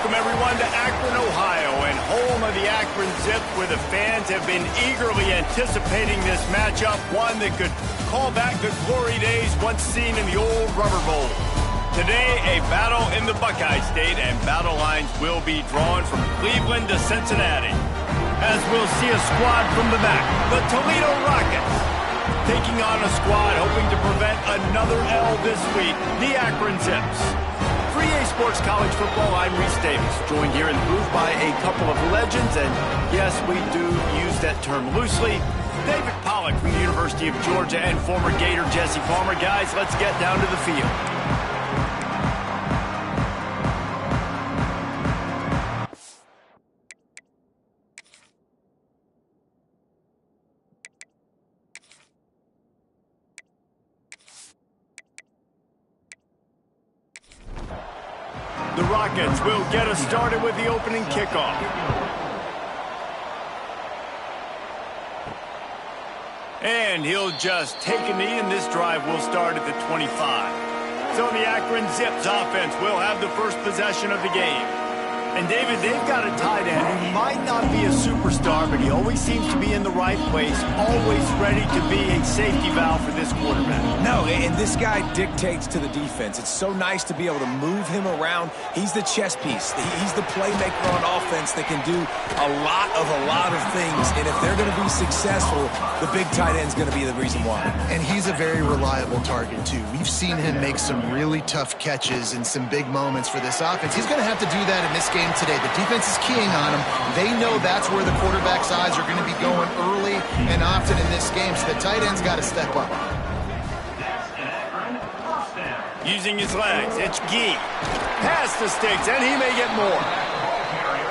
welcome everyone to Akron, Ohio, and home of the Akron Zips, where the fans have been eagerly anticipating this matchup, one that could call back the glory days once seen in the old Rubber Bowl. Today, a battle in the Buckeye State, and battle lines will be drawn from Cleveland to Cincinnati. As we'll see a squad from the back, the Toledo Rockets, taking on a squad hoping to prevent another L this week, the Akron Zips. For EA Sports College Football, I'm Reese Davis, joined here in the booth by a couple of legends, and yes, we do use that term loosely. David Pollack from the University of Georgia and former Gator Jesse Palmer. Guys, let's get down to the field. The Rockets will get us started with the opening kickoff. And he'll just take a knee, and this drive will start at the 25. So the Akron Zips offense will have the first possession of the game. And David, they've got a tight end who might not be a superstar, but he always seems to be in the right place, always ready to be a safety valve for this quarterback. No, and this guy dictates to the defense. It's so nice to be able to move him around. He's the chess piece. He's the playmaker on offense that can do a lot of things. And if they're going to be successful, the big tight end's going to be the reason why. And he's a very reliable target, too. We've seen him make some really tough catches in some big moments for this offense. He's going to have to do that in this game today. The defense is keying on him. They know that's where the quarterback's eyes are going to be going early and often in this game, so the tight end's got to step up. Using his legs, it's Gee. Past the sticks, and he may get more.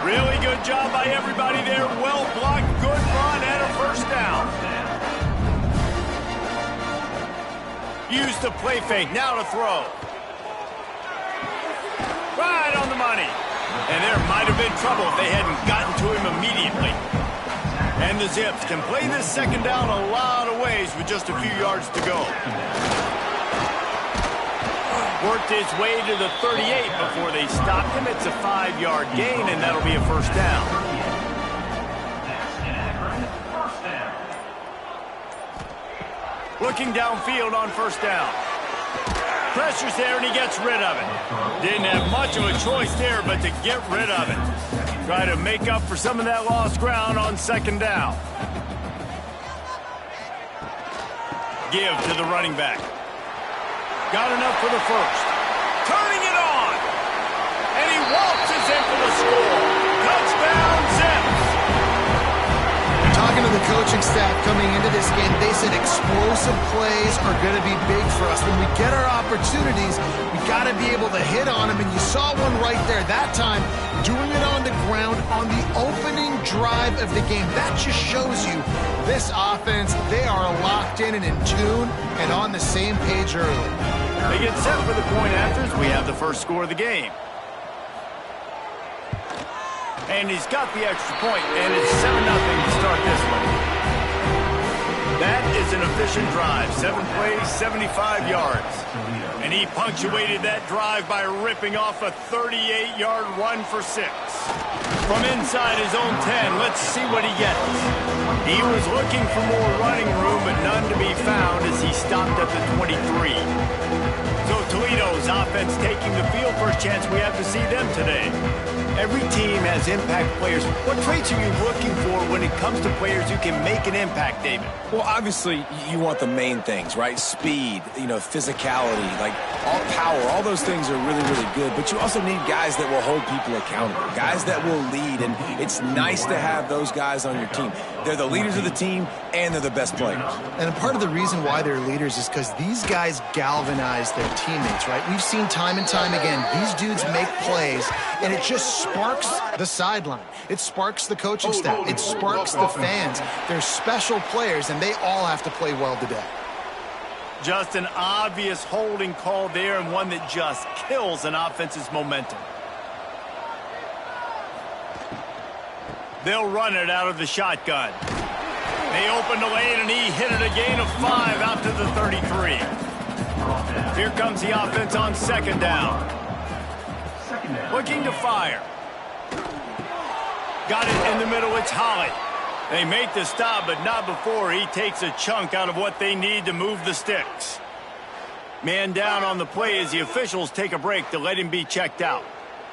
Really good job by everybody there. Well blocked, good run, and a first down. Use the play fake, now to throw. Right on the money. And there might have been trouble if they hadn't gotten to him immediately. And the Zips can play this second down a lot of ways with just a few yards to go. Worked his way to the 38 before they stopped him. It's a 5-yard gain, and that'll be a first down. Looking downfield on first down. Pressure's there, and he gets rid of it. Didn't have much of a choice there, but to get rid of it. Try to make up for some of that lost ground on second down. Give to the running back. Got enough for the first. Turning it on. And he waltzes in for the score. Touchdown, Zips. Talking to the coaching staff coming into this game, they said explosive plays are going to be big for us. When we get our opportunities, we got to be able to hit on them, and you saw one right there that time, doing it on the ground on the opening drive of the game. That just shows you this offense, they are locked in and in tune and on the same page early. They get set for the point afters. We have the first score of the game. And he's got the extra point, and it's 7-0 to start this one. That is an efficient drive. 7 plays, 75 yards. And he punctuated that drive by ripping off a 38-yard run for 6. From inside his own 10, let's see what he gets. He was looking for more running room, but none to be found as he stopped at the 23. So Toledo's offense taking the field. First chance we have to see them today. Every team has impact players. What traits are you looking for when it comes to players who can make an impact, David? Well, obviously, you want the main things, right? Speed, physicality, like all power, all those things are really, really good. But you also need guys that will hold people accountable, guys that will lead. And it's nice to have those guys on your team. They're the leaders of the team, and they're the best players. And part of the reason why they're leaders is because these guys galvanize their teammates, right? We've seen time and time again, these dudes make plays, and it just sparks the sideline. It sparks the coaching staff. It sparks the fans. They're special players, and they all have to play well today. Just an obvious holding call there, and one that just kills an offense's momentum. They'll run it out of the shotgun. They opened the lane, and he hit it a gain of 5 out to the 33. Here comes the offense on second down. Looking to fire. Got it in the middle. It's Holly. They make the stop, but not before he takes a chunk out of what they need to move the sticks. Man down on the play as the officials take a break to let him be checked out.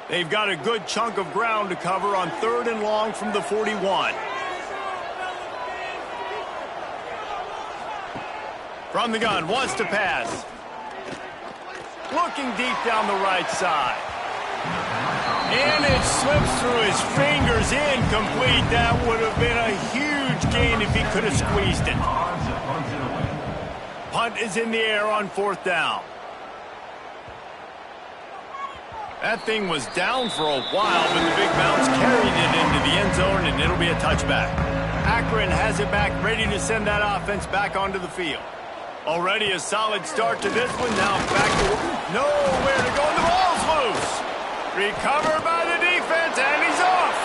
They've got a good chunk of ground to cover on 3rd and long from the 41. From the gun, wants to pass. Looking deep down the right side. And it slips through his fingers, incomplete. That would have been a huge gain if he could have squeezed it. Punt is in the air on 4th down. That thing was down for a while, but the Big Mounts carried it into the end zone, and it'll be a touchback. Akron has it back, ready to send that offense back onto the field. Already a solid start to this one. Now back to nowhere to go, and the ball's loose. Recovered by the defense, and he's off.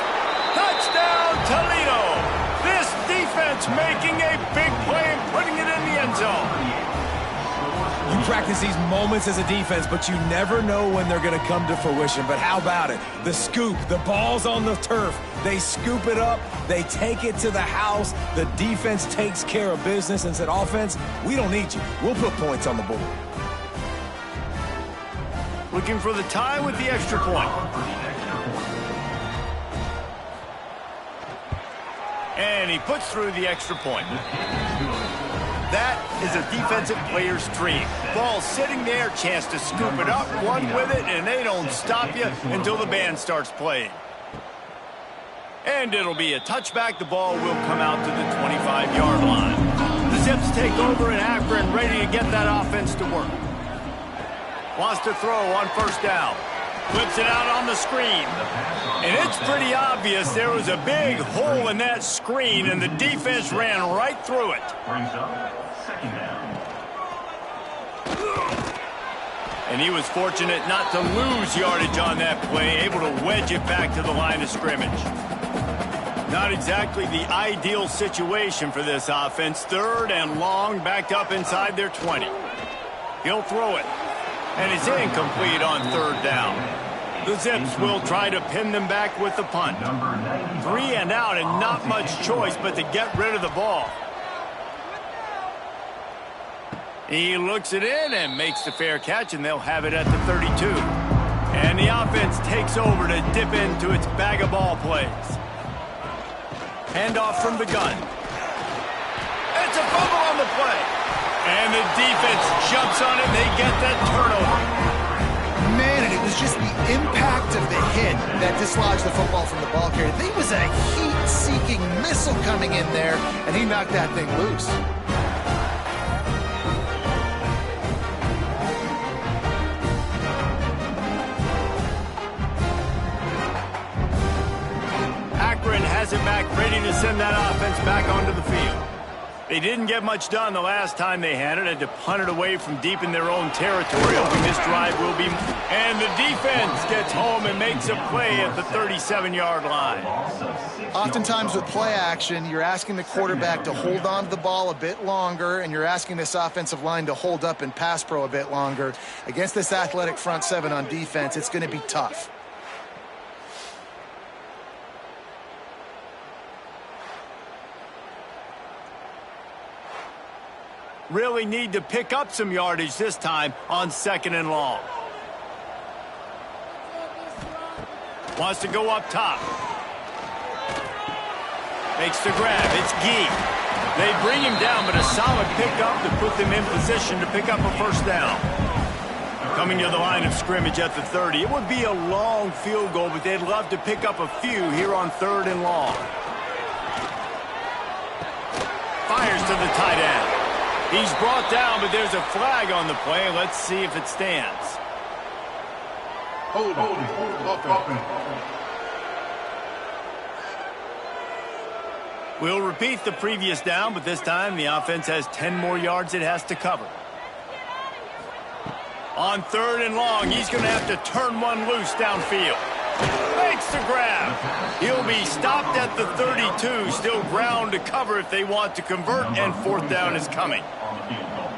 Touchdown, Toledo. This defense making a big play and putting it in the end zone. You practice these moments as a defense, but you never know when they're going to come to fruition. But how about it? The scoop, the ball's on the turf. They scoop it up. They take it to the house. The defense takes care of business and said, offense, we don't need you. We'll put points on the board. Looking for the tie with the extra point. And he puts through the extra point. That is a defensive player's dream. Ball sitting there, chance to scoop it up, run with it, and they don't stop you until the band starts playing. And it'll be a touchback. The ball will come out to the 25-yard line. The Zips take over in Akron, ready to get that offense to work. Wants to throw on 1st down. Flips it out on the screen. And it's pretty obvious there was a big hole in that screen, and the defense ran right through it. And he was fortunate not to lose yardage on that play, able to wedge it back to the line of scrimmage. Not exactly the ideal situation for this offense. 3rd and long, backed up inside their 20. He'll throw it. And it's incomplete on 3rd down. The Zips will try to pin them back with the punt. 3 and out, and not much choice but to get rid of the ball. He looks it in and makes the fair catch, and they'll have it at the 32. And the offense takes over to dip into its bag of ball plays. Handoff from the gun. It's a fumble on the play. And the defense jumps on it, and they get that turnover. Man, and it was just the impact of the hit that dislodged the football from the ball carrier. There was a heat-seeking missile coming in there, and he knocked that thing loose. Akron has it back, ready to send that offense back onto the field. They didn't get much done the last time they had it. Had to punt it away from deep in their own territory. Hoping this drive will be... And the defense gets home and makes a play at the 37-yard line. Oftentimes with play action, you're asking the quarterback to hold on to the ball a bit longer, and you're asking this offensive line to hold up in pass pro a bit longer. Against this athletic front 7 on defense, it's going to be tough. Really need to pick up some yardage this time on 2nd and long. Wants to go up top. Makes the grab. It's Gee. They bring him down, but a solid pickup to put them in position to pick up a 1st down. Coming to the line of scrimmage at the 30. It would be a long field goal, but they'd love to pick up a few here on 3rd and long. Fires to the tight end. He's brought down, but there's a flag on the play. Let's see if it stands. Hold it. We'll repeat the previous down, but this time the offense has 10 more yards it has to cover. On 3rd and long, he's going to have to turn one loose downfield. Makes the grab. He'll be stopped at the 32. Still ground to cover if they want to convert, and 4th down is coming.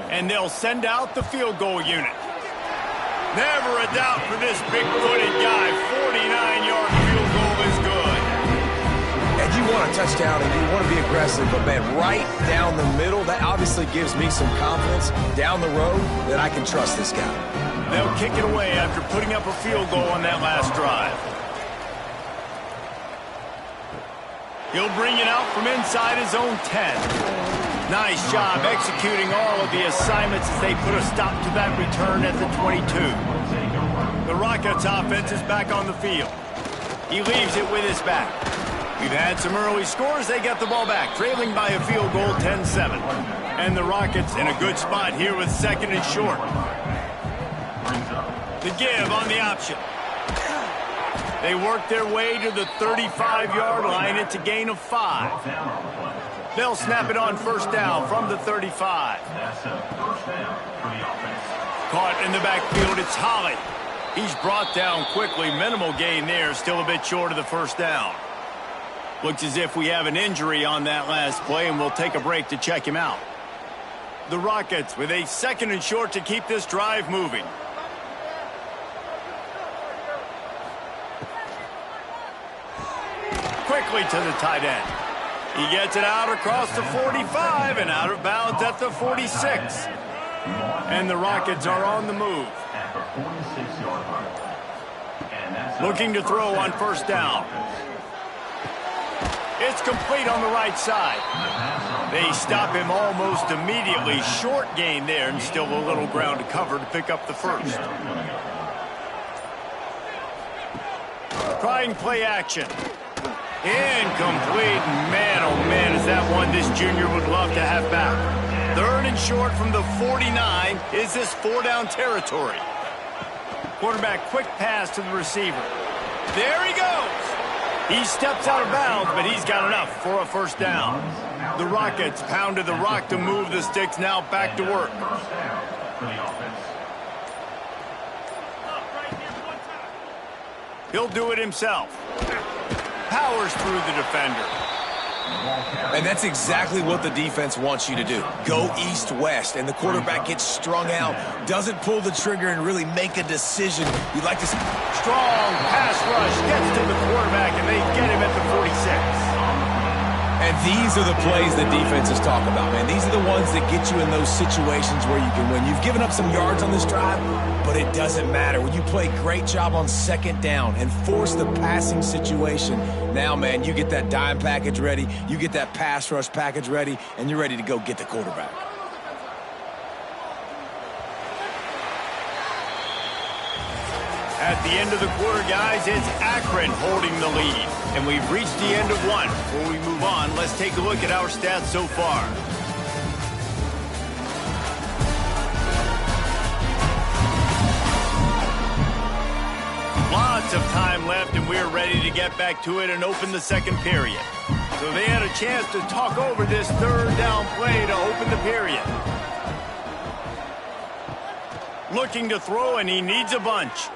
And they'll send out the field goal unit. Never a doubt for this big-footed guy. 49-yard field goal is good. you want a touchdown and you want to be aggressive, but, man, right down the middle, that obviously gives me some confidence down the road that I can trust this guy. They'll kick it away after putting up a field goal on that last drive. He'll bring it out from inside his own 10. Nice job executing all of the assignments as they put a stop to that return at the 22. The Rockets offense is back on the field. He leaves it with his back. We've had some early scores. They get the ball back, trailing by a field goal 10-7. And the Rockets in a good spot here with second and short. The give on the option. They work their way to the 35-yard line. It's a gain of 5. They'll snap it on first down from the 35. Caught in the backfield, it's Holly. He's brought down quickly. Minimal gain there, still a bit short of the first down. Looks as if we have an injury on that last play, and we'll take a break to check him out. The Rockets with a second and short to keep this drive moving. Quickly to the tight end. He gets it out across the 45 and out of bounds at the 46. And the Rockets are on the move. Looking to throw on first down. It's complete on the right side. They stop him almost immediately. Short gain there and still a little ground to cover to pick up the first. Trying play action. Incomplete. Man, oh man, is that one this junior would love to have back. Third and short from the 49. Is this 4-down territory? Quarterback, quick pass to the receiver. There he goes. He steps out of bounds, but he's got enough for a first down. The Rockets pounded the rock to move the sticks, now back to work. He'll do it himself. Powers through the defender. And that's exactly what the defense wants you to do. Go east-west, and the quarterback gets strung out, doesn't pull the trigger and really make a decision. You'd like to see... Strong pass rush, gets to the quarterback, and they get him at the 46. And these are the plays the defenses talk about, man. These are the ones that get you in those situations where you can win. You've given up some yards on this drive, but it doesn't matter. When you play great job on second down and force the passing situation, now, man, you get that dime package ready, you get that pass rush package ready, and you're ready to go get the quarterback. At the end of the quarter, guys, it's Akron holding the lead. And we've reached the end of one. Before we move on, let's take a look at our stats so far. Lots of time left, and we're ready to get back to it and open the second period. So they had a chance to talk over this third down play to open the period. Looking to throw, and he needs a bunch.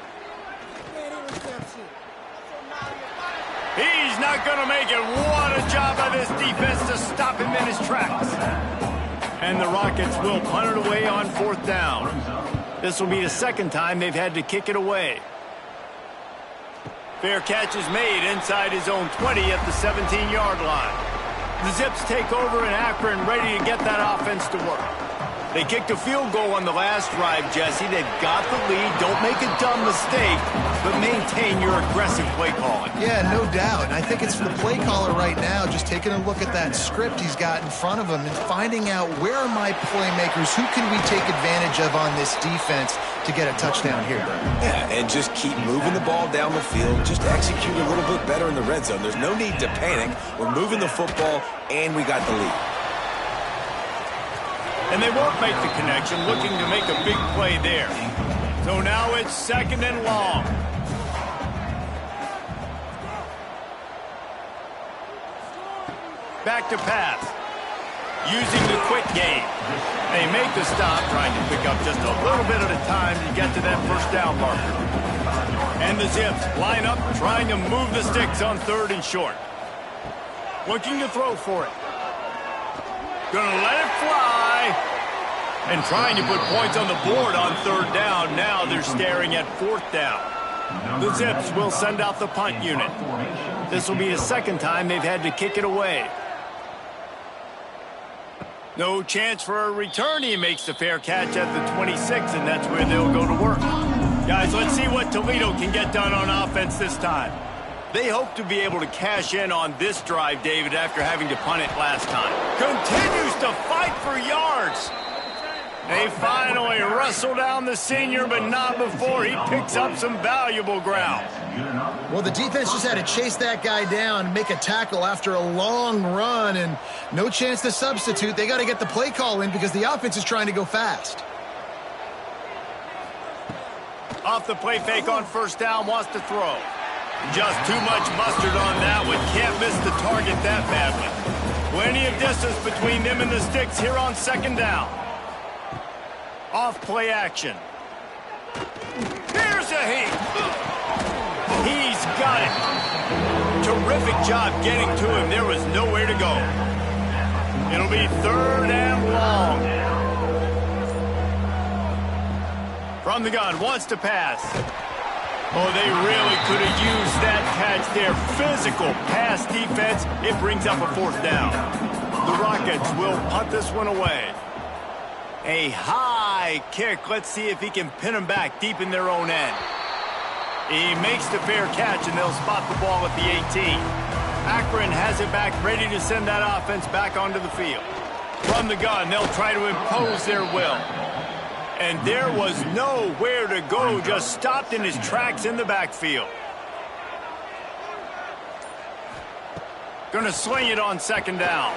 He's not going to make it. What a job by this defense to stop him in his tracks. And the Rockets will punt it away on fourth down. This will be the second time they've had to kick it away. Fair catch is made inside his own 20 at the 17-yard line. The Zips take over in Akron, ready to get that offense to work. They kicked a field goal on the last drive, Jesse. They've got the lead. Don't make a dumb mistake, but maintain your aggressive play calling. Yeah, no doubt. And I think it's for the play caller right now, just taking a look at that script he's got in front of him and finding out where are my playmakers, who can we take advantage of on this defense to get a touchdown here. Yeah, and just keep moving the ball down the field. Just execute a little bit better in the red zone. There's no need to panic. We're moving the football, and we got the lead. And they won't make the connection, looking to make a big play there. So now it's second and long. Back to pass. Using the quick game. They make the stop, trying to pick up just a little bit at a time to get to that first down marker. And the Zips line up, trying to move the sticks on third and short. Looking to throw for it. Gonna let it fly. And trying to put points on the board on third down. Now they're staring at fourth down. The Zips will send out the punt unit. This will be the second time they've had to kick it away. No chance for a return. He makes the fair catch at the 26, and that's where they'll go to work. Guys, let's see what Toledo can get done on offense this time. They hope to be able to cash in on this drive, David, after having to punt it last time. Continues to fight for yards. They finally wrestle down the senior, but not before he picks up some valuable ground. Well, the defense just had to chase that guy down and make a tackle after a long run, and no chance to substitute. They got to get the play call in because the offense is trying to go fast. Off the play fake on first down, wants to throw. Just too much mustard on that one. Can't miss the target that badly. Plenty of distance between them and the sticks here on second down. Off play action. Here's a heat. He's got it. Terrific job getting to him. There was nowhere to go. It'll be third and long. From the gun, wants to pass. Oh, they really could have used that catch there. Physical pass defense. It brings up a fourth down. The Rockets will punt this one away. A high kick. Let's see if he can pin them back deep in their own end. He makes the fair catch, and they'll spot the ball at the 18. Akron has it back, ready to send that offense back onto the field. From the gun, they'll try to impose their will. And there was nowhere to go, just stopped in his tracks in the backfield. Gonna sling it on second down.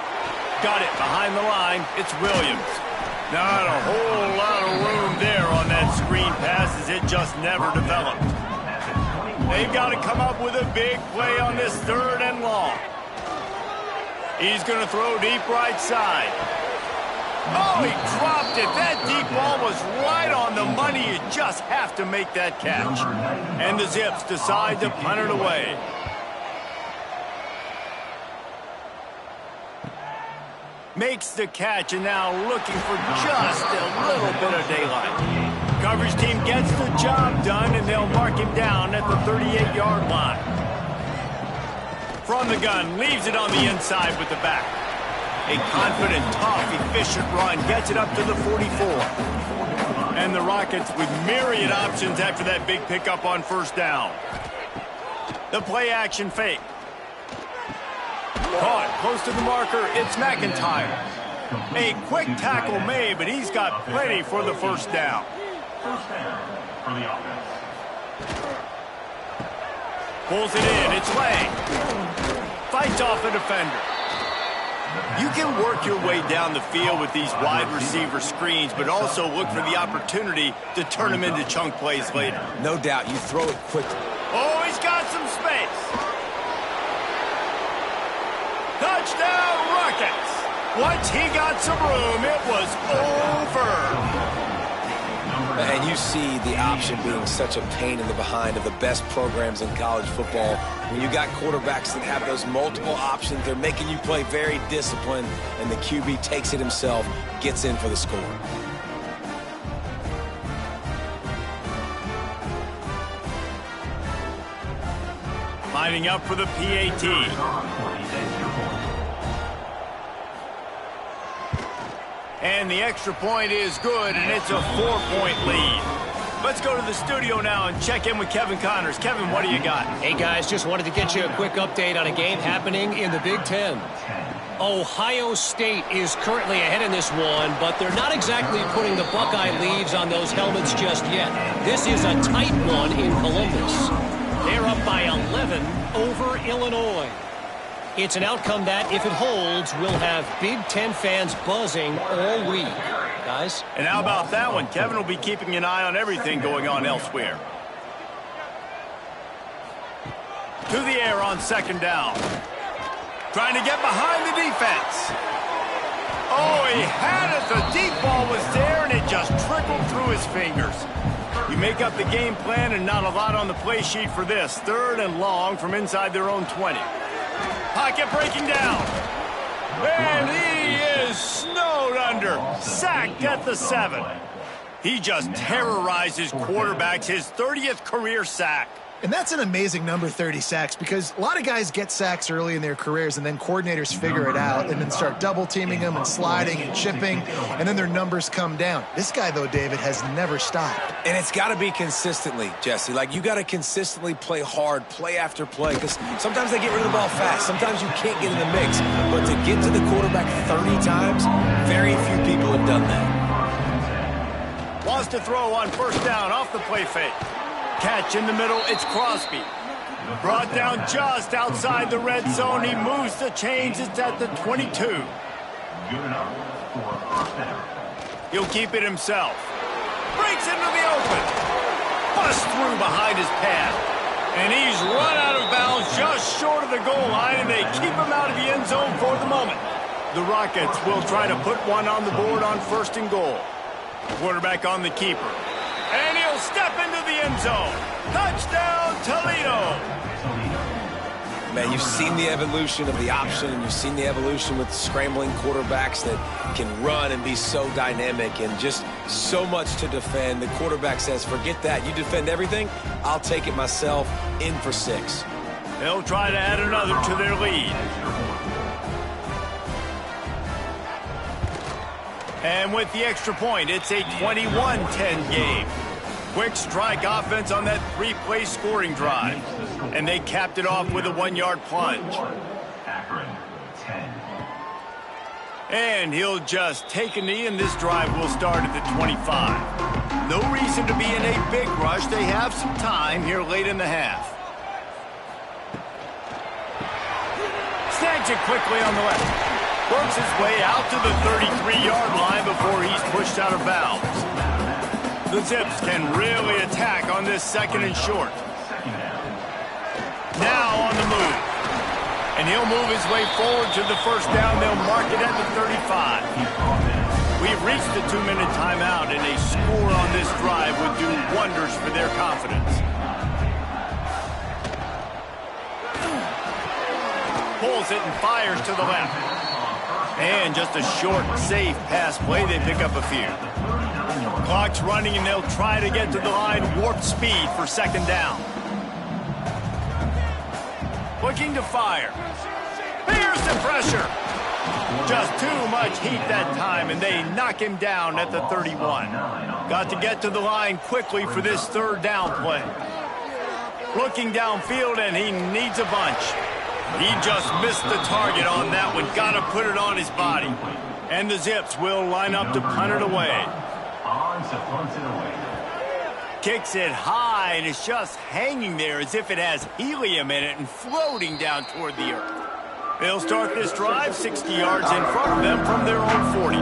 Got it behind the line. It's Williams. Not a whole lot of room there on that screen pass as it just never developed. They've got to come up with a big play on this third and long. He's going to throw deep right side. Oh, he dropped it. That deep ball was right on the money. You just have to make that catch. And the Zips decide to punt it away. Makes the catch, and now looking for just a little bit of daylight. Coverage team gets the job done, and they'll mark him down at the 38-yard line. From the gun, leaves it on the inside with the back. A confident, tough, efficient run gets it up to the 44. And the Rockets with myriad options after that big pickup on first down. The play action fake. Caught close to the marker, it's McIntyre. A quick tackle made, but he's got plenty for the first down. First down for the offense. Pulls it in, it's Lang. Fights off a defender. You can work your way down the field with these wide receiver screens, but also look for the opportunity to turn them into chunk plays later. No doubt, you throw it quickly. Oh, he's got some space. Touchdown, Rockets! Once he got some room, it was over. And you see the option being such a pain in the behind of the best programs in college football. When you got quarterbacks that have those multiple options, they're making you play very disciplined, and the QB takes it himself, gets in for the score. Lining up for the PAT. And the extra point is good, and it's a 4-point lead. Let's go to the studio now and check in with Kevin Connors. Kevin, what do you got? Hey, guys, just wanted to get you a quick update on a game happening in the Big Ten. Ohio State is currently ahead in this one, but they're not exactly putting the Buckeye leaves on those helmets just yet. This is a tight one in Columbus. They're up by 11 over Illinois. It's an outcome that, if it holds, will have Big Ten fans buzzing all week. Guys? And how about that one? Kevin will be keeping an eye on everything going on elsewhere. To the air on second down. Trying to get behind the defense. Oh, he had it. The deep ball was there, and it just trickled through his fingers. You make up the game plan, and not a lot on the play sheet for this. Third and long from inside their own 20. Pocket breaking down. And he is snowed under. Sacked at the 7. He just terrorizes quarterbacks. His 30th career sack. And that's an amazing number, 30 sacks, because a lot of guys get sacks early in their careers and then coordinators figure it out and then start double teaming them and sliding and chipping, and then their numbers come down. This guy, though, David, has never stopped. And it's got to be consistently, Jesse. Like, you got to consistently play hard, play after play, because sometimes they get rid of the ball fast. Sometimes you can't get in the mix. But to get to the quarterback 30 times, very few people have done that. Wants to throw on first down off the play fake. Catch in the middle, it's Crosby. Brought down just outside the red zone. He moves the chains. It's at the 22. He'll keep it himself. Breaks into the open. Busts through behind his pad. And he's run out of bounds just short of the goal line, and they keep him out of the end zone for the moment. The Rockets will try to put one on the board on first and goal. Quarterback on the keeper. And he'll step into the end zone. Touchdown, Toledo. Man, you've seen the evolution of the option, and you've seen the evolution with scrambling quarterbacks that can run and be so dynamic and just so much to defend. The quarterback says, forget that. You defend everything, I'll take it myself. In for 6. They'll try to add another to their lead. And with the extra point, it's a 21-10 game. Quick strike offense on that 3-play scoring drive. And they capped it off with a 1-yard plunge. Akron, 10. And he'll just take a knee, and this drive will start at the 25. No reason to be in a big rush. They have some time here late in the half. Snags it quickly on the left. Works his way out to the 33-yard line before he's pushed out of bounds. The Zips can really attack on this second and short. Now on the move. And he'll move his way forward to the first down. They'll mark it at the 35. We've reached the 2-minute timeout, and a score on this drive would do wonders for their confidence. Pulls it and fires to the left. And just a short, safe pass play. They pick up a few. Clock's running, and they'll try to get to the line. Warp speed for second down. Looking to fire. Here's the pressure. Just too much heat that time, and they knock him down at the 31. Got to get to the line quickly for this third down play. Looking downfield, and he needs a bunch. He just missed the target on that one. Got to put it on his body. And the Zips will line up to punt it away. Kicks it high, and it's just hanging there as if it has helium in it and floating down toward the earth. They'll start this drive 60 yards in front of them from their own 40.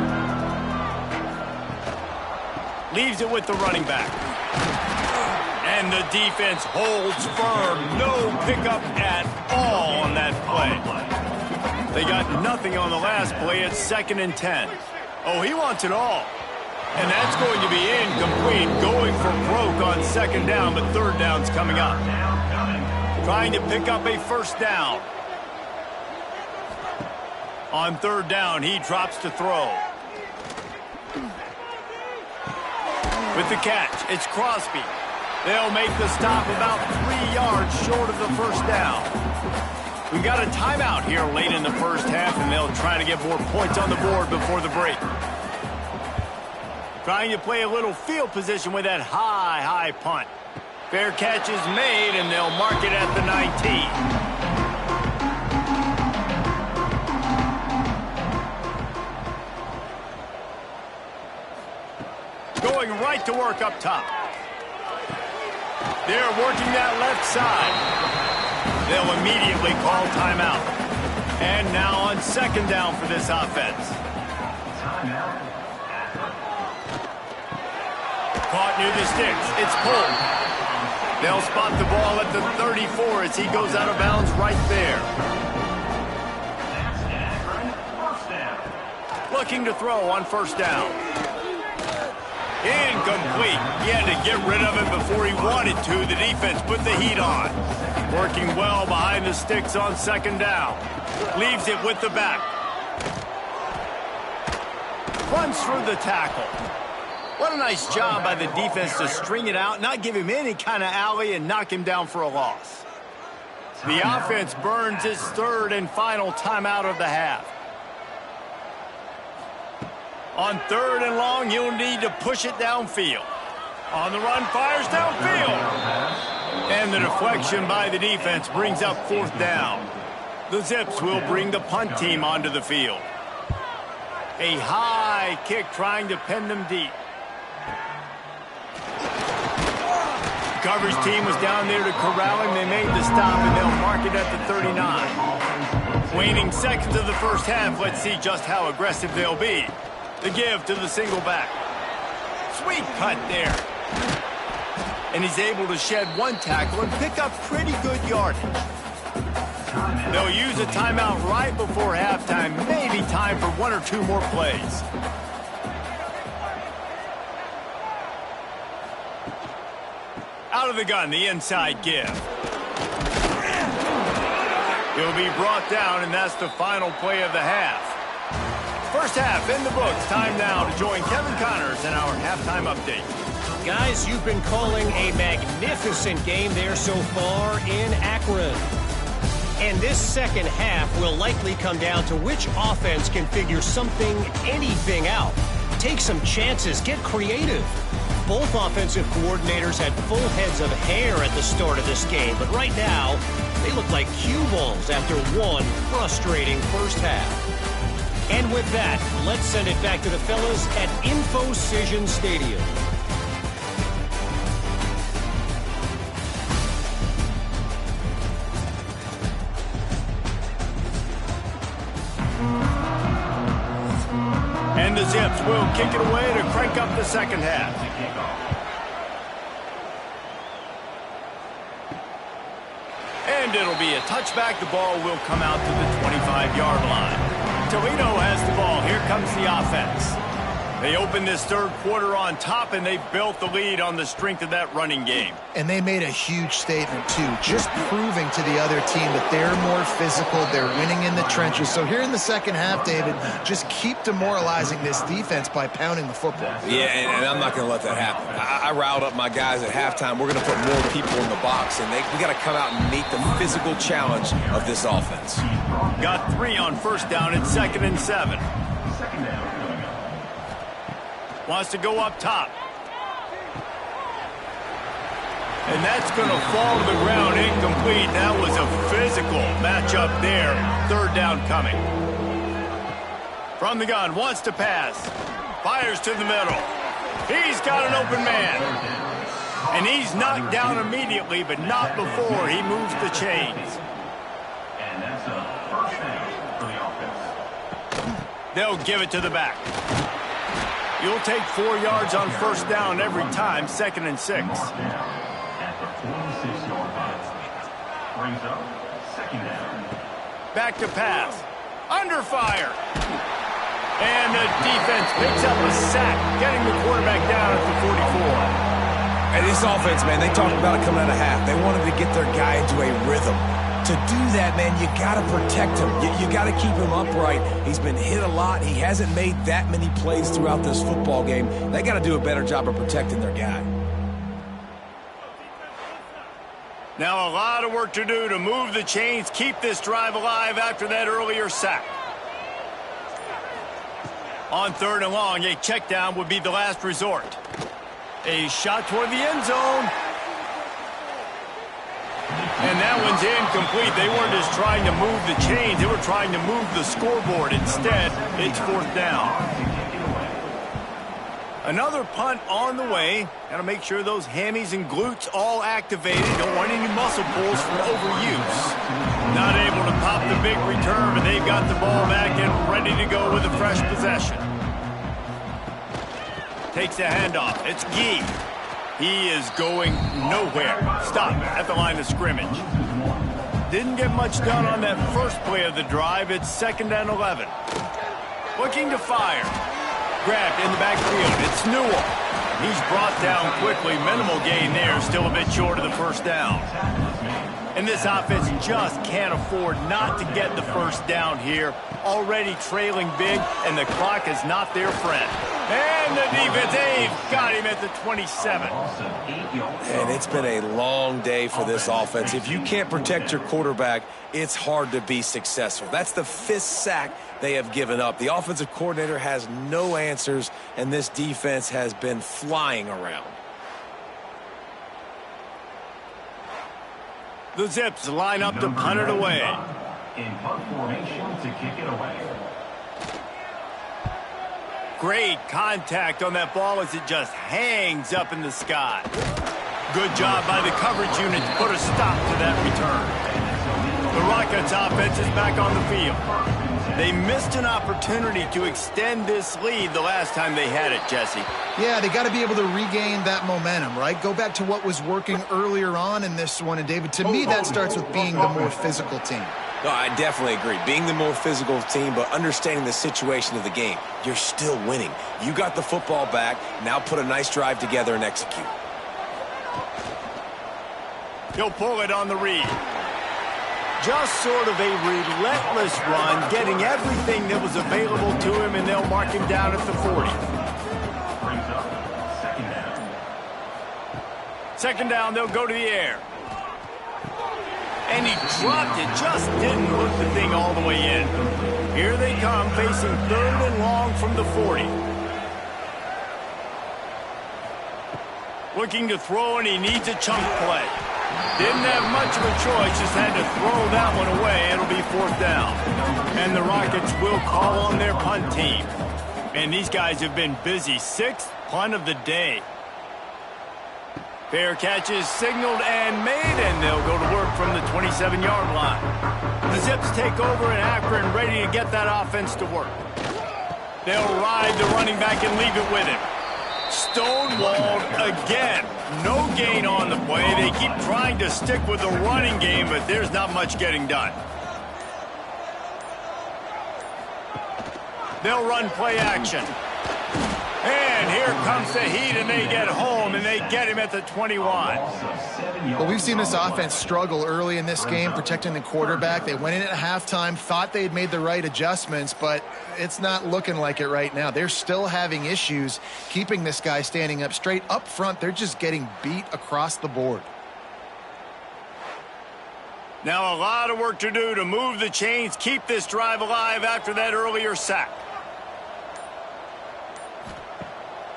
Leaves it with the running back. And the defense holds firm. No pickup at all on that play. They got nothing on the last play. It's 2nd and 10. Oh, he wants it all. And that's going to be incomplete. Going for broke on second down, but third down's coming up. Trying to pick up a first down. On third down, he drops to throw. With the catch, it's Crosby. They'll make the stop about 3 yards short of the first down. We've got a timeout here late in the first half, and they'll try to get more points on the board before the break. Trying to play a little field position with that high punt. Fair catch is made, and they'll mark it at the 19. Going right to work up top. They're working that left side. They'll immediately call timeout. And now on second down for this offense. Caught near the sticks. It's pulled. They'll spot the ball at the 34 as he goes out of bounds right there. Looking to throw on first down. Incomplete. He had to get rid of it before he wanted to. The defense put the heat on. Working well behind the sticks on second down. Leaves it with the back. Runs through the tackle. What a nice job by the defense to string it out, not give him any kind of alley, and knock him down for a loss. The offense burns its third and final timeout of the half. On third and long, you'll need to push it downfield. On the run, fires downfield. And the deflection by the defense brings up fourth down. The Zips will bring the punt team onto the field. A high kick trying to pin them deep. Coverage team was down there to corral him. They made the stop, and they'll mark it at the 39. Waning seconds of the first half. Let's see just how aggressive they'll be. The give to the single back. Sweet cut there. And he's able to shed one tackle and pick up pretty good yardage. They'll use a timeout right before halftime. Maybe time for one or two more plays. Out of the gun, the inside give. He'll be brought down, and that's the final play of the half. First half in the books. Time now to join Kevin Connors in our halftime update. Guys, you've been calling a magnificent game there so far in Akron. And this second half will likely come down to which offense can figure something, anything out. Take some chances, get creative. Both offensive coordinators had full heads of hair at the start of this game, but right now, they look like cue balls after one frustrating first half. And with that, let's send it back to the fellas at InfoCision Stadium. And the Zips will kick it away to crank up the second half. And it'll be a touchback. The ball will come out to the 25-yard line. Toledo has the ball. Here comes the offense. They opened this third quarter on top, and they built the lead on the strength of that running game. And they made a huge statement, too, just proving to the other team that they're more physical, they're winning in the trenches. So here in the second half, David, just keep demoralizing this defense by pounding the football. Yeah, and I'm not going to let that happen. I riled up my guys at halftime. We're going to put more people in the box, and we got to come out and meet the physical challenge of this offense. Got 3 on first down. It's 2nd and 7. Wants to go up top. And that's going to fall to the ground incomplete. That was a physical matchup there. Third down coming. From the gun, wants to pass. Fires to the middle. He's got an open man. And he's knocked down immediately, but not before he moves the chains. And that's a first down for the offense. They'll give it to the back. You'll take 4 yards on first down every time, 2nd and 6. At the 46-yard line. Brings up 2nd down. Back to pass. Under fire. And the defense picks up a sack, getting the quarterback down at the 44. And this offense, man, they talked about it coming out of half. They wanted to get their guy into a rhythm. To do that, man, you got to protect him. You got to keep him upright. He's been hit a lot. He hasn't made that many plays throughout this football game. They got to do a better job of protecting their guy. Now a lot of work to do to move the chains, keep this drive alive after that earlier sack. On third and long, a check down would be the last resort. A shot toward the end zone. And that one's incomplete. They weren't just trying to move the chains. They were trying to move the scoreboard. Instead, it's fourth down. Another punt on the way. Got to make sure those hammies and glutes all activated. Don't want any muscle pulls from overuse. Not able to pop the big return, but they've got the ball back and ready to go with a fresh possession. Takes the handoff. It's Gee. He is going nowhere. Stop at the line of scrimmage. Didn't get much done on that first play of the drive. It's 2nd and 11. Looking to fire. Grabbed in the backfield. It's Newell. He's brought down quickly. Minimal gain there. Still a bit short of the first down. And this offense just can't afford not to get the first down here. Already trailing big, and the clock is not their friend. And the defense, they've got him at the 27. And it's been a long day for this offense. If you can't protect your quarterback, it's hard to be successful. That's the 5th sack they have given up. The offensive coordinator has no answers, and this defense has been flying around. The Zips line up to punt it away. In punt formation to kick it away. Great contact on that ball as it just hangs up in the sky. Good job by the coverage unit to put a stop to that return. The Rockets offense is back on the field. They missed an opportunity to extend this lead the last time they had it, Jesse. Yeah, they got to be able to regain that momentum, right? Go back to what was working earlier on in this one. And, David, to me, that starts with being the more physical team. No, I definitely agree. Being the more physical team, but understanding the situation of the game. You're still winning. You got the football back. Now put a nice drive together and execute. He'll pull it on the read. Just sort of a relentless run, getting everything that was available to him, and they'll mark him down at the 40. Brings up second down. Second down, they'll go to the air. And he dropped it, just didn't hook the thing all the way in. Here they come, facing 3rd and long from the 40. Looking to throw, and he needs a chunk play. Didn't have much of a choice, just had to throw that one away. It'll be 4th down. And the Rockets will call on their punt team. And these guys have been busy. 6th punt of the day. Fair catch is signaled and made, and they'll go to work from the 27-yard line. The Zips take over in Akron, ready to get that offense to work. They'll ride the running back and leave it with him. Stonewalled again. No gain on the play. They keep trying to stick with the running game, but there's not much getting done. They'll run play action. And here comes the heat, and they get home, and they get him at the 21. Well, we've seen this offense struggle early in this game, protecting the quarterback. They went in at halftime, thought they'd made the right adjustments, but it's not looking like it right now. They're still having issues keeping this guy standing up straight. Up front, they're just getting beat across the board. Now a lot of work to do to move the chains, keep this drive alive after that earlier sack.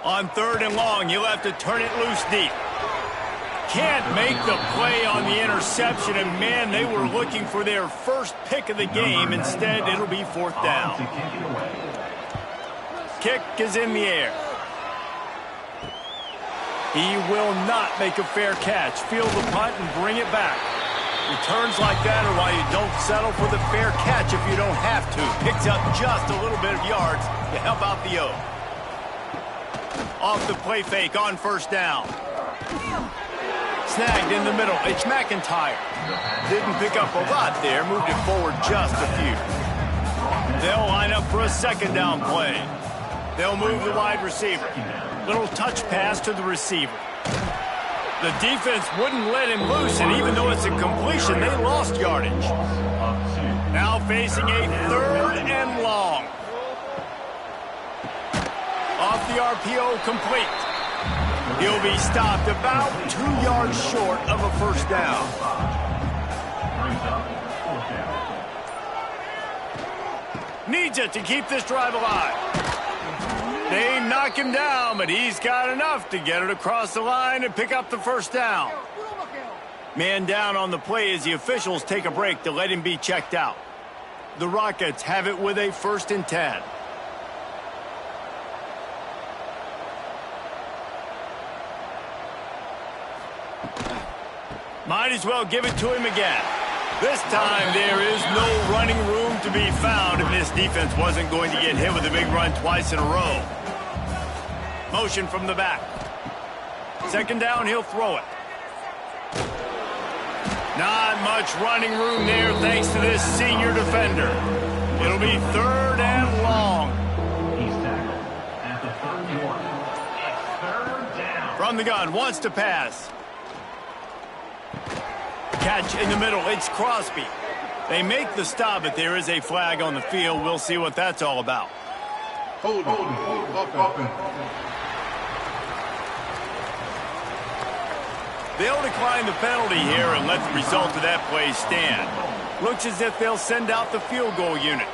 On 3rd and long, you'll have to turn it loose deep. Can't make the play on the interception, and man, they were looking for their first pick of the game. Instead, it'll be 4th down. Kick is in the air. He will not make a fair catch. Field the punt and bring it back. Returns like that are why you don't settle for the fair catch if you don't have to. Picks up just a little bit of yards to help out the O. Off the play fake on 1st down. Snagged in the middle. It's McIntyre. Didn't pick up a lot there. Moved it forward just a few. They'll line up for a 2nd down play. They'll move the wide receiver. Little touch pass to the receiver. The defense wouldn't let him loose, and even though it's a completion, they lost yardage. Now facing a 3rd and long. Off the RPO, complete. He'll be stopped about 2 yards short of a 1st down. Needs it to keep this drive alive. They knock him down, but he's got enough to get it across the line and pick up the 1st down. Man down on the play as the officials take a break to let him be checked out. The Rockets have it with a 1st and 10. Might as well give it to him again. This time there is no running room to be found if this defense wasn't going to get hit with a big run twice in a row. Motion from the back. 2nd down, he'll throw it. Not much running room there thanks to this senior defender. It'll be 3rd and long. He's tackled at the 31. It's 3rd down. From the gun, wants to pass. Catch in the middle, it's Crosby. They make the stop, but there is a flag on the field. We'll see what that's all about. They'll decline the penalty here and let the result of that play stand. Looks as if they'll send out the field goal unit.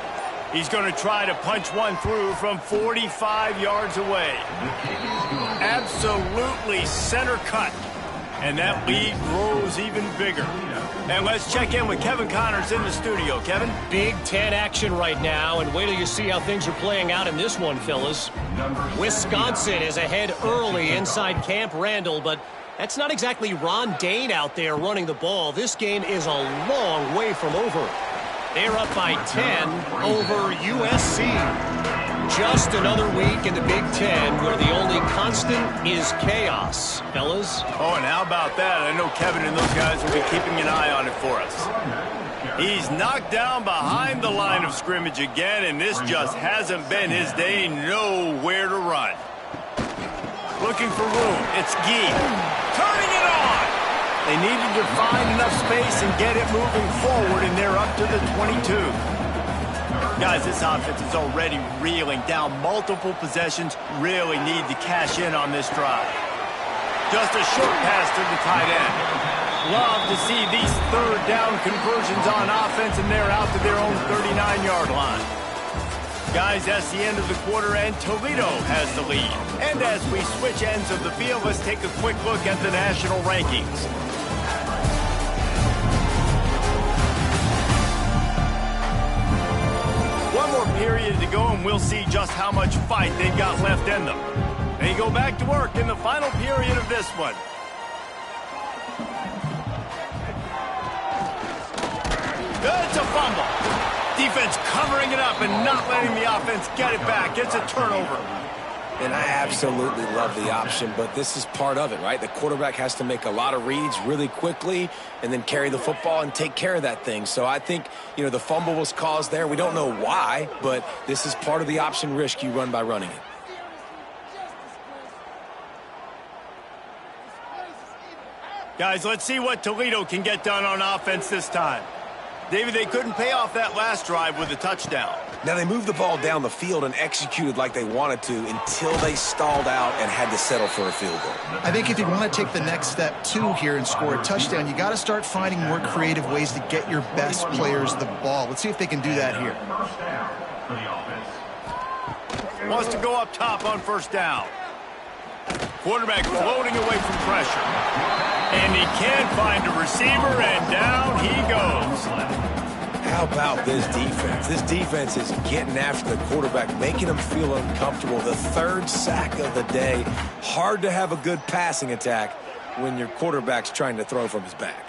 He's going to try to punch one through from 45 yards away. Absolutely center cut. And that lead grows even bigger. And let's check in with Kevin Connors in the studio. Kevin? Big Ten action right now, and wait till you see how things are playing out in this one, fellas. Wisconsin is ahead early inside Camp Randall, but that's not exactly Ron Dane out there running the ball. This game is a long way from over. They're up by 10 over USC. Just another week in the Big Ten where the only constant is chaos, fellas. Oh, and how about that? I know Kevin and those guys will be keeping an eye on it for us. He's knocked down behind the line of scrimmage again, and this just hasn't been his day. Nowhere to run. Looking for room. It's Gee. Turning it on! They needed to find enough space and get it moving forward, and they're up to the 22. Guys, this offense is already reeling down multiple possessions. Really need to cash in on this drive. Just a short pass to the tight end. Love to see these third down conversions on offense, and they're out to their own 39-yard line. Guys, that's the end of the quarter, and Toledo has the lead. And as we switch ends of the field, let's take a quick look at the national rankings. One more period to go, and we'll see just how much fight they've got left in them. They go back to work in the final period of this one. It's a fumble. Defense covering it up and not letting the offense get it back. It's a turnover. And I absolutely love the option, but this is part of it, right? The quarterback has to make a lot of reads really quickly and then carry the football and take care of that thing. So I think, the fumble was caused there. We don't know why, but this is part of the option risk you run by running it. Guys, let's see what Toledo can get done on offense this time. David, they couldn't pay off that last drive with a touchdown. Now, they moved the ball down the field and executed like they wanted to until they stalled out and had to settle for a field goal. I think if you want to take the next step, too, here and score a touchdown, you got to start finding more creative ways to get your best players the ball. Let's see if they can do that here. Wants to go up top on first down. Quarterback floating away from pressure. And he can't find a receiver, and down he goes. How about this defense? This defense is getting after the quarterback, making him feel uncomfortable. The third sack of the day. Hard to have a good passing attack when your quarterback's trying to throw from his back.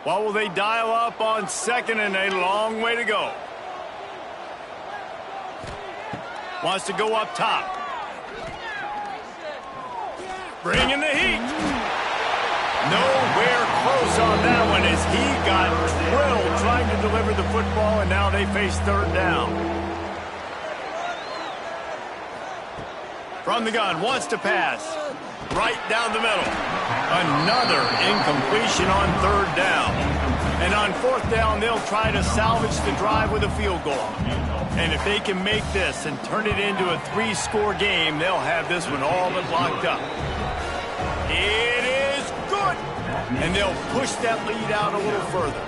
What will they dial up on second, and a long way to go? Wants to go up top. Bringing the heat. Nowhere close on that one as he got drilled trying to deliver the football, and now they face third down. From the gun, wants to pass. Right down the middle. Another incompletion on third down. And on fourth down, they'll try to salvage the drive with a field goal. And if they can make this and turn it into a three-score game, they'll have this one all but locked up. It is good. And they'll push that lead out a little further.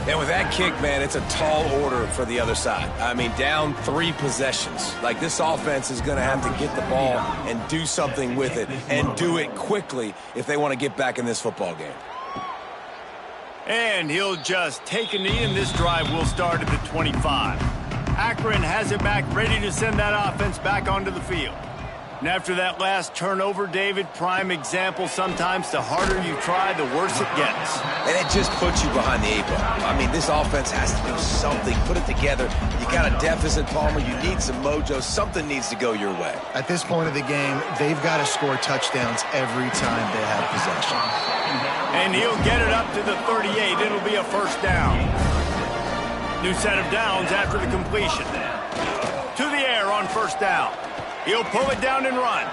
And with that kick, man, it's a tall order for the other side. I mean, down 3 possessions. Like, this offense is going to have to get the ball and do something with it, and do it quickly if they want to get back in this football game. And he'll just take a knee, and this drive will start at the 25. Akron has it back, ready to send that offense back onto the field. And after that last turnover, David, prime example, sometimes the harder you try, the worse it gets. And it just puts you behind the 8 ball. I mean, this offense has to do something, put it together. You got a deficit, Palmer. You need some mojo. Something needs to go your way. At this point of the game, they've got to score touchdowns every time they have possession. And he'll get it up to the 38. It'll be a first down. New set of downs after the completion. To the air on first down. He'll pull it down and run.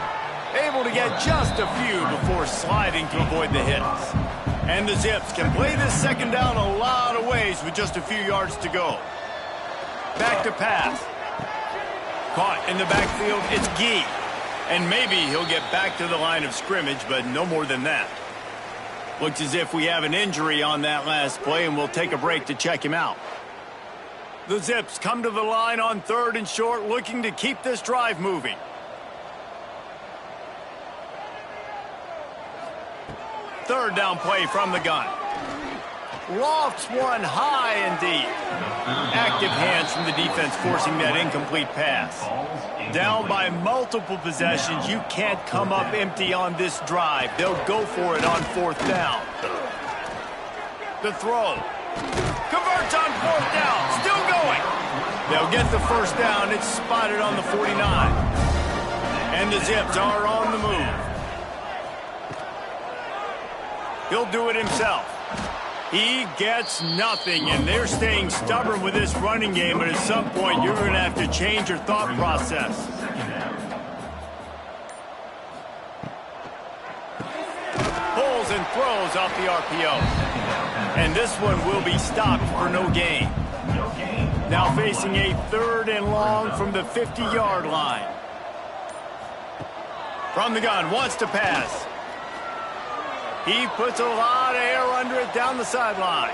Able to get just a few before sliding to avoid the hits. And the Zips can play this second down a lot of ways with just a few yards to go. Back to pass. Caught in the backfield, it's Gee. And maybe he'll get back to the line of scrimmage, but no more than that. Looks as if we have an injury on that last play, and we'll take a break to check him out. The Zips come to the line on 3rd and short, looking to keep this drive moving. Third down play from the gun. Lofts one high and deep. Active hands from the defense forcing that incomplete pass. Down by multiple possessions, you can't come up empty on this drive. They'll go for it on 4th down. The throw. Converts on 4th down. Still going. They'll get the first down. It's spotted on the 49. And the Zips are on the move. He'll do it himself. He gets nothing, and they're staying stubborn with this running game, but at some point you're going to have to change your thought process. Pulls and throws off the RPO. And this one will be stopped for no gain. Now facing a 3rd and long from the 50-yard line. From the gun, wants to pass. He puts a lot of air under it down the sideline.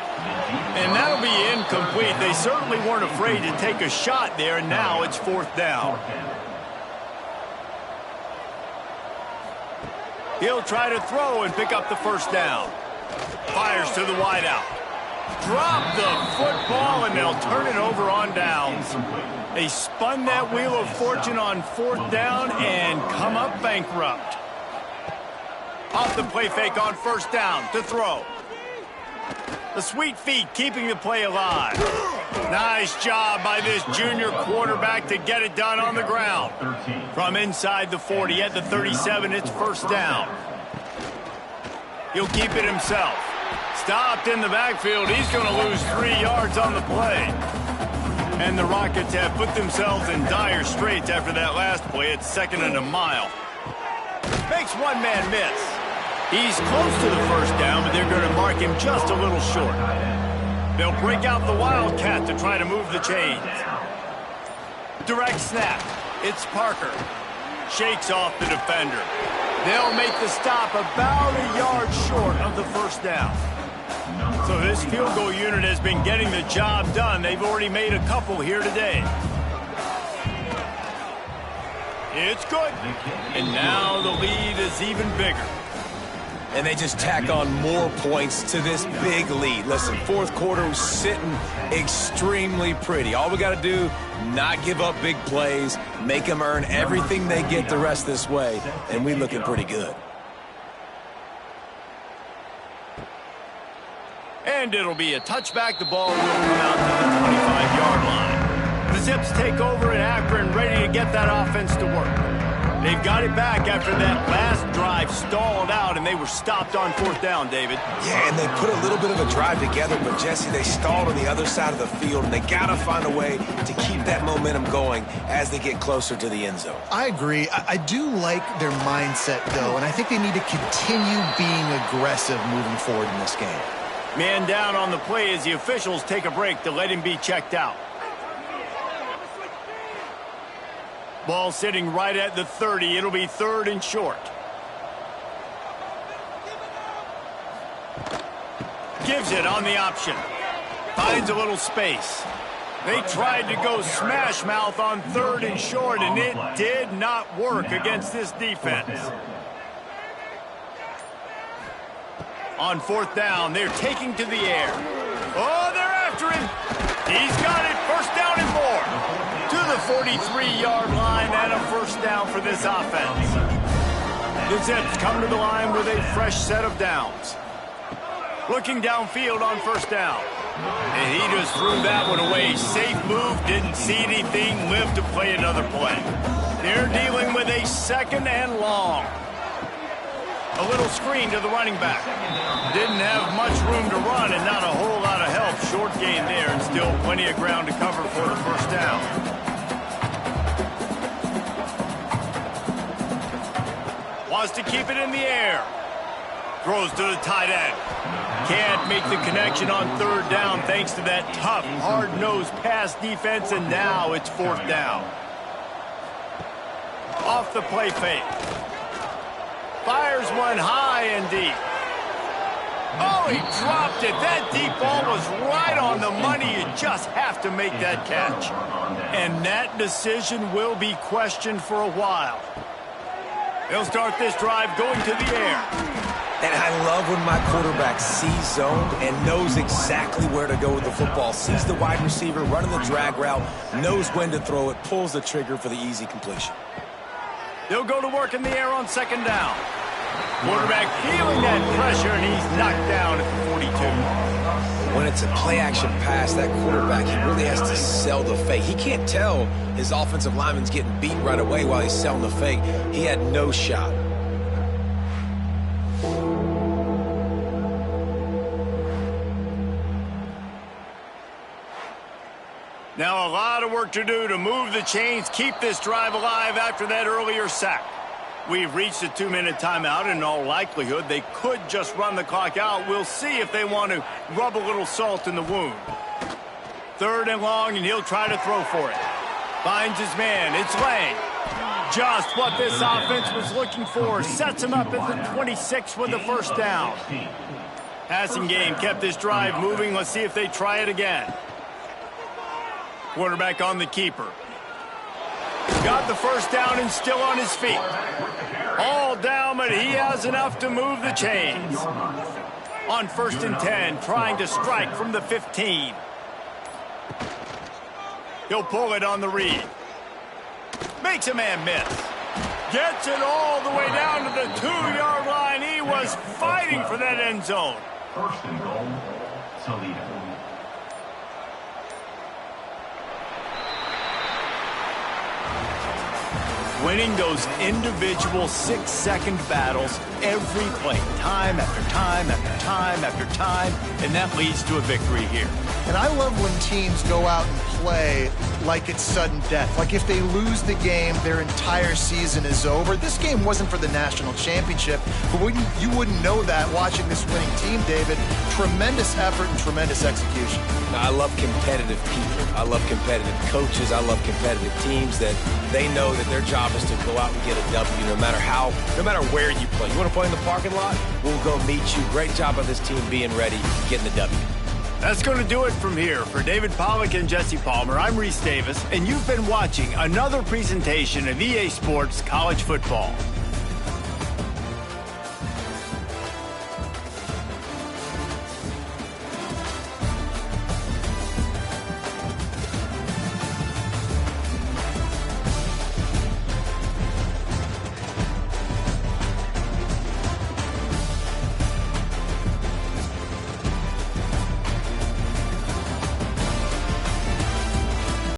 And that'll be incomplete. They certainly weren't afraid to take a shot there, and now it's 4th down. He'll try to throw and pick up the first down. Fires to the wideout. Drop the football, and they'll turn it over on downs. They spun that wheel of fortune on 4th down and come up bankrupt. Off the play fake on 1st down to throw. The sweet feet keeping the play alive. Nice job by this junior quarterback to get it done on the ground. From inside the 40 at the 37, it's 1st down. He'll keep it himself. Stopped in the backfield. He's going to lose 3 yards on the play. And the Rockets have put themselves in dire straits after that last play. It's 2nd and a mile. Makes one man miss. He's close to the first down, but they're going to mark him just a little short. They'll break out the Wildcat to try to move the chains. Direct snap. It's Parker. Shakes off the defender. They'll make the stop about a yard short of the first down. So this field goal unit has been getting the job done. They've already made a couple here today. It's good. And now the lead is even bigger. And they just tack on more points to this big lead. Listen, 4th quarter was sitting extremely pretty. All we got to do, not give up big plays, make them earn everything they get the rest this way, and we looking pretty good. And it'll be a touchback. The ball will come out to the 25-yard line. The Zips take over in Akron, ready to get that offense to work. They've got it back after that last drive stalled out, and they were stopped on 4th down, David. Yeah, and they put a little bit of a drive together, but, Jesse, they stalled on the other side of the field, and they got to find a way to keep that momentum going as they get closer to the end zone. I agree. I do like their mindset, though, and I think they need to continue being aggressive moving forward in this game. Man down on the play as the officials take a break to let him be checked out. Ball sitting right at the 30. It'll be 3rd and short. Gives it on the option. Finds a little space. They tried to go smash mouth on 3rd and short, and it did not work against this defense. On 4th down, they're taking to the air. Oh, they're after him. He's got it. 1st down and more. To the 43-yard line and a 1st down for this offense. The Zips come to the line with a fresh set of downs. Looking downfield on 1st down. And he just threw that one away. Safe move, didn't see anything, lived to play another play. They're dealing with a 2nd and long. A little screen to the running back. Didn't have much room to run and not a whole lot of help. Short gain there and still plenty of ground to cover for the 1st down. Wants to keep it in the air. Throws to the tight end. Can't make the connection on third down thanks to that tough, hard-nosed pass defense, and now it's fourth down. Off the play fake. Fires one high and deep. Oh, he dropped it. That deep ball was right on the money. You just have to make that catch. And that decision will be questioned for a while. They'll start this drive going to the air. And I love when my quarterback sees zone and knows exactly where to go with the football. Sees the wide receiver running the drag route, knows when to throw it, pulls the trigger for the easy completion. They'll go to work in the air on second down. Quarterback feeling that pressure, and he's knocked down at the 42. When it's a play-action pass, that quarterback, he really has to sell the fake. He can't tell his offensive lineman's getting beat right away while he's selling the fake. He had no shot. Now a lot of work to do to move the chains, keep this drive alive after that earlier sack. We've reached a 2-minute timeout, and in all likelihood, they could just run the clock out. We'll see if they want to rub a little salt in the wound. Third and long, and he'll try to throw for it. Finds his man. It's Lang. Just what this offense was looking for. Sets him up at the 26 with the first down. Passing game kept this drive moving. Let's see if they try it again. Quarterback on the keeper. Got the first down and still on his feet. All down, but he has enough to move the chains. On 1st and 10, trying to strike from the 15. He'll pull it on the read. Makes a man miss. Gets it all the way down to the 2-yard line. He was fighting for that end zone. 1st and goal, Toledo. Winning those individual 6-second battles every play, time after time after time after time, and that leads to a victory here. And I love when teams go out and play like it's sudden death. Like if they lose the game, their entire season is over. This game wasn't for the national championship, but you wouldn't know that watching this winning team, David. Tremendous effort and tremendous execution. I love competitive people. I love competitive coaches. I love competitive teams that they know that their job is to go out and get a W no matter where you play. You want to play in the parking lot? We'll go meet you. Great job of this team being ready, getting the W. That's going to do it from here. For David Pollack and Jesse Palmer, I'm Reese Davis, and you've been watching another presentation of EA Sports College Football.